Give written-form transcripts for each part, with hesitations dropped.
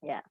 Yeah.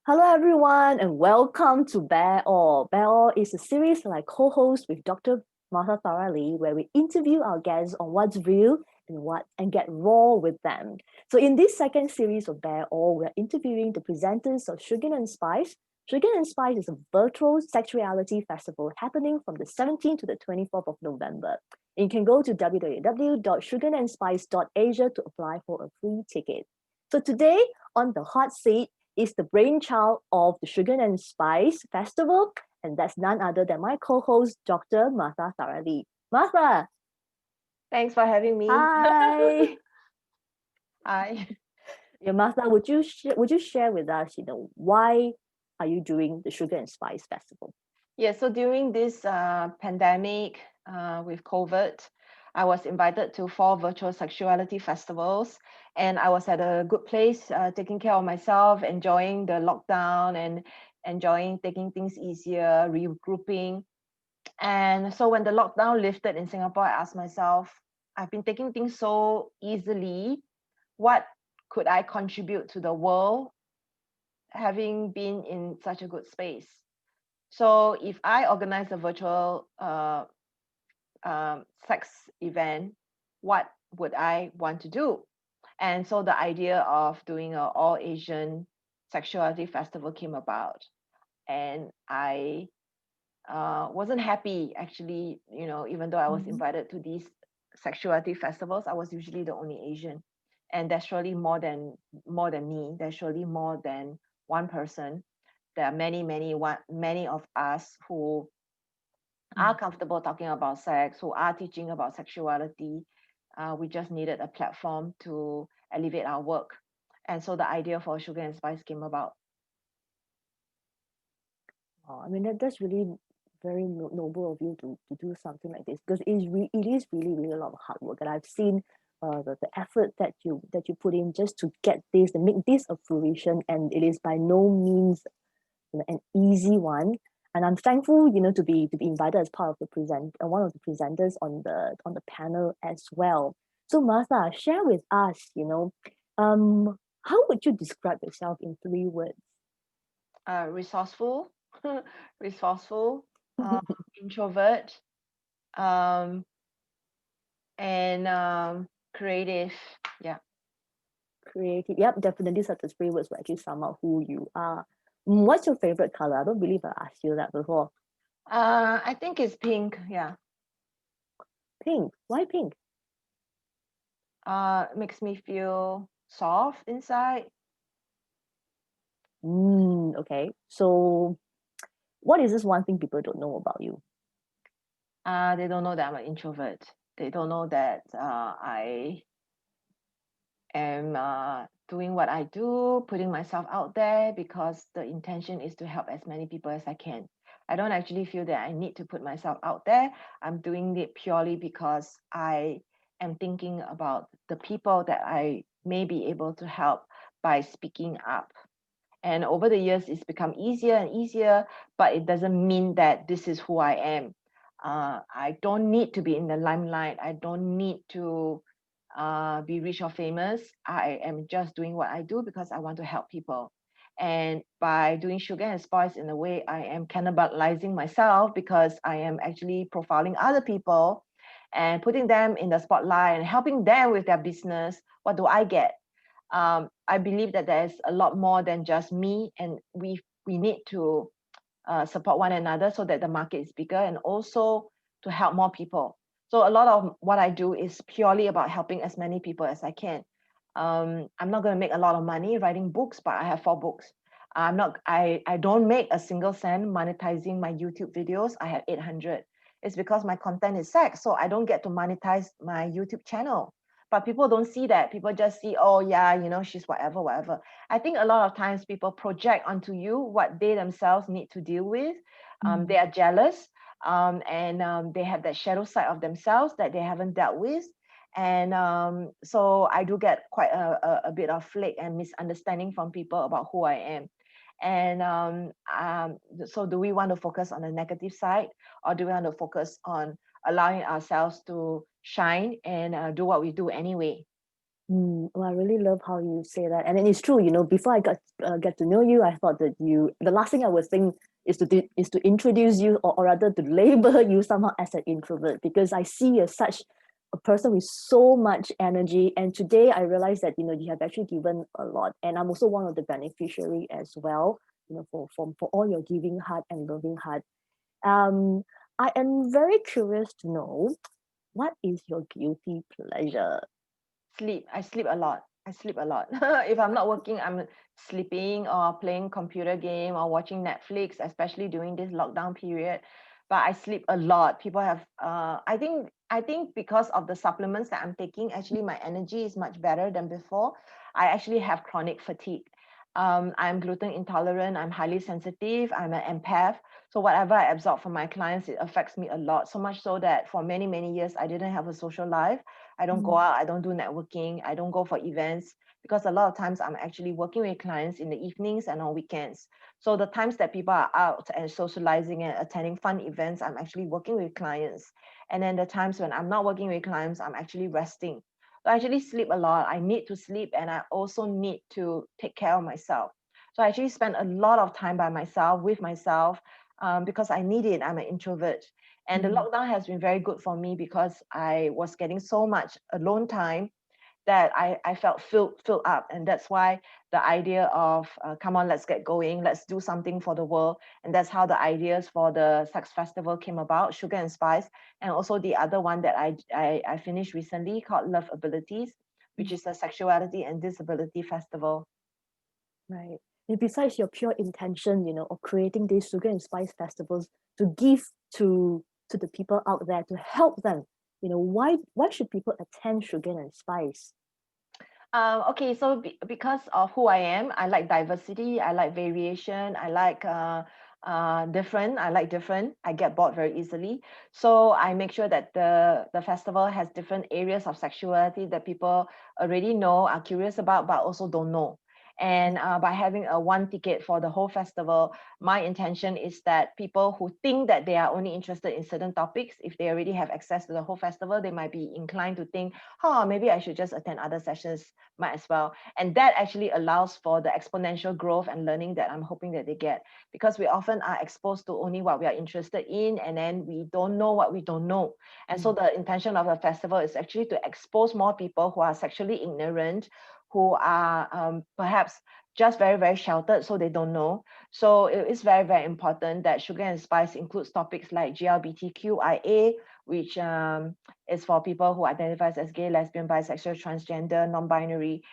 Hello, everyone, and welcome to Bear All. Bear All is a series that I co-host with Dr. Martha Farali, where we interview our guests on what's real and get raw with them. So, in this second series of Bear All, we're interviewing the presenters of Sugar and Spice. Sugar and Spice is a virtual sexuality festival happening from the 17th to the 24th of November. And you can go to www.sugarandspice.asia to apply for a free ticket. So today on the hot seat is the brainchild of the Sugar and Spice Festival, and that's none other than my co-host, Dr. Martha Sarali. Martha, Thanks for having me. hi. Hi. Yeah, Martha, would you share with us, why are you doing the Sugar and Spice Festival? Yeah, so during this pandemic with COVID, I was invited to 4 virtual sexuality festivals, and I was at a good place, taking care of myself, enjoying the lockdown and enjoying taking things easier, regrouping. And so when the lockdown lifted in Singapore, I asked myself, I've been taking things so easily. What could I contribute to the world having been in such a good space? So if I organize a virtual sex event, what would I want to do? And so the idea of doing an all Asian sexuality festival came about. And I wasn't happy actually, even though I was Mhm. invited to these sexuality festivals, I was usually the only Asian. And there's surely more than me. There's surely more than one person. There are many of us who are Mm. comfortable talking about sex, who are teaching about sexuality. We just needed a platform to elevate our work. And so the idea for Sugar and Spice came about. I mean, that's really very noble of you to do something like this, because it is really, really a lot of hard work. And I've seen the effort that you put in just to get this and make this a fruition. And it is by no means an easy one. And I'm thankful, to be invited as part of one of the presenters on the panel as well. So Martha, share with us, how would you describe yourself in 3 words? Resourceful, resourceful, uh, introvert, um, and creative. Yeah. Creative. Yep, definitely such as 3 words will actually sum up who you are. What's your favorite color? I don't believe I asked you that before. I think it's pink. Yeah. Pink. Why pink? Makes me feel soft inside. Okay. So what is this one thing people don't know about you? They don't know that I'm an introvert. They don't know that I am doing what I do, putting myself out there because the intention is to help as many people as I can. I don't actually feel that I need to put myself out there. I'm doing it purely because I am thinking about the people that I may be able to help by speaking up. And over the years, it's become easier and easier, but it doesn't mean that this is who I am. I don't need to be in the limelight. I don't need to be rich or famous. I am just doing what I do because I want to help people. And by doing Sugar and Spice in a way, I am cannibalizing myself because I am actually profiling other people and putting them in the spotlight and helping them with their business. What do I get? I believe that there's a lot more than just me, and we need to support one another so that the market is bigger and also to help more people. So a lot of what I do is purely about helping as many people as I can. I'm not going to make a lot of money writing books, but I have 4 books. I don't make a single cent monetizing my YouTube videos. I have 800. It's because my content is sex, so I don't get to monetize my YouTube channel. But people don't see that. People just see, oh yeah, she's whatever, whatever. I think a lot of times people project onto you what they themselves need to deal with. They are jealous, and they have that shadow side of themselves that they haven't dealt with. And so I do get quite a bit of flake and misunderstanding from people about who I am. And so do we want to focus on the negative side, or do we want to focus on allowing ourselves to shine and do what we do anyway? Well, I really love how you say that, and then it's true. Before I get to know you, I thought that the last thing I would think is to introduce you, or rather to label you somehow as an introvert, because I see you as such a person with so much energy. And today I realized that you have actually given a lot, and I'm also one of the beneficiary as well. For all your giving heart and loving heart. Um, I am very curious to know, what is your guilty pleasure? Sleep. I sleep a lot. I sleep a lot. If I'm not working, I'm sleeping or playing computer game or watching Netflix, especially during this lockdown period. But I sleep a lot. People have I think because of the supplements that I'm taking, actually my energy is much better than before. I actually have chronic fatigue. I'm gluten intolerant, I'm highly sensitive, I'm an empath. So whatever I absorb from my clients, it affects me a lot. So much so that for many, many years, I didn't have a social life. I don't go out, I don't do networking, I don't go for events, because a lot of times I'm actually working with clients in the evenings and on weekends. So the times that people are out and socializing and attending fun events, I'm actually working with clients. And then the times when I'm not working with clients, I'm actually resting. So I actually sleep a lot. I need to sleep, and I also need to take care of myself. So I actually spend a lot of time by myself, with myself, because I need it. I'm an introvert. And the Mm. lockdown has been very good for me because I was getting so much alone time that I felt filled up. And that's why the idea of, come on, let's get going, let's do something for the world. And that's how the ideas for the Sex Festival came about, Sugar and Spice. And also the other one that I finished recently called Love Abilities, which is a sexuality and disability festival. Right. And besides your pure intention, of creating these sugar and spice festivals to give to the people out there, to help them, why should people attend sugar and spice? Okay, so because of who I am, I like diversity, I like variation, I like different. I like different. I get bored very easily. So I make sure that the festival has different areas of sexuality that people already know, are curious about, but also don't know. And by having a one ticket for the whole festival, my intention is that people who think that they are only interested in certain topics, if they already have access to the whole festival, they might be inclined to think, oh, maybe I should just attend other sessions, might as well. And that actually allows for the exponential growth and learning that I'm hoping that they get, because we often are exposed to only what we are interested in, and then we don't know what we don't know. And so the intention of the festival is actually to expose more people who are sexually ignorant, who are perhaps just very, very sheltered, so they don't know. So it is very, very important that Sugar and Spice includes topics like GLBTQIA, which is for people who identify as gay, lesbian, bisexual, transgender, non-binary,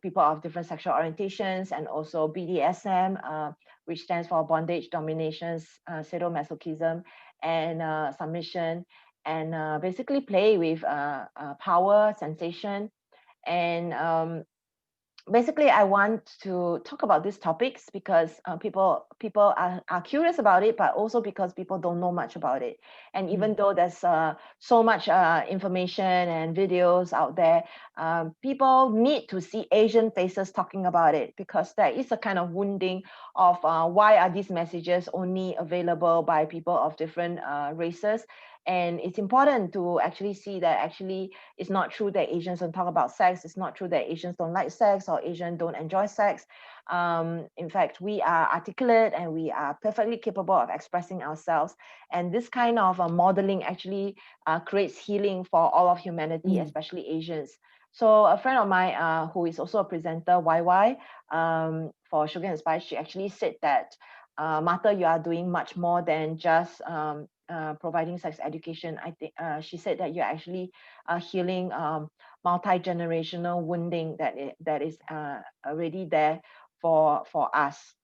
people of different sexual orientations, and also BDSM, which stands for bondage, dominations, sadomasochism, and submission, and basically play with power, sensation, and basically I want to talk about these topics because people are curious about it, but also because people don't know much about it. And even though there's so much information and videos out there, people need to see Asian faces talking about it, because there is a kind of wounding of why are these messages only available by people of different races. And it's important to actually see that actually it's not true that Asians don't talk about sex. It's not true that Asians don't like sex or Asians don't enjoy sex. In fact, we are articulate and we are perfectly capable of expressing ourselves. And this kind of modeling actually creates healing for all of humanity, Mm. especially Asians. So a friend of mine who is also a presenter, YY, for Sugar and Spice, she actually said that, Martha, you are doing much more than just providing sex education. I think she said that you're actually healing multi-generational wounding that is already there for us.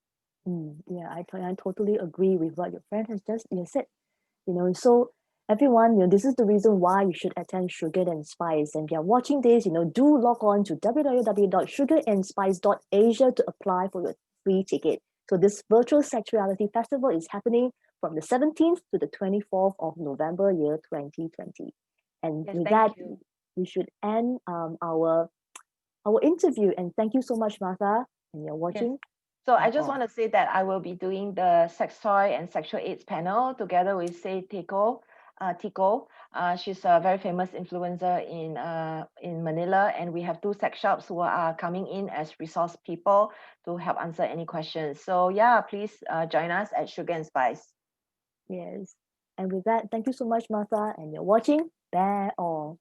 Yeah, I totally agree with what your friend has just said. So everyone, this is the reason why you should attend Sugar and Spice. And if you're watching this, do log on to www.sugarandspice.asia to apply for your free ticket. So this virtual sexuality festival is happening from the 17th to the 24th of November, year 2020. And Yes, with thank that, you. we should end our interview. And thank you so much, Martha, and you're Yes. watching. So I I'm just off. want to say that I will be doing the sex toy and sexual AIDS panel together with Say Tico, Tico. She's a very famous influencer in Manila, and we have 2 sex shops who are coming in as resource people to help answer any questions. So yeah, please join us at Sugar and Spice. Yes. And with that, thank you so much, Martha. And you're watching Bear All.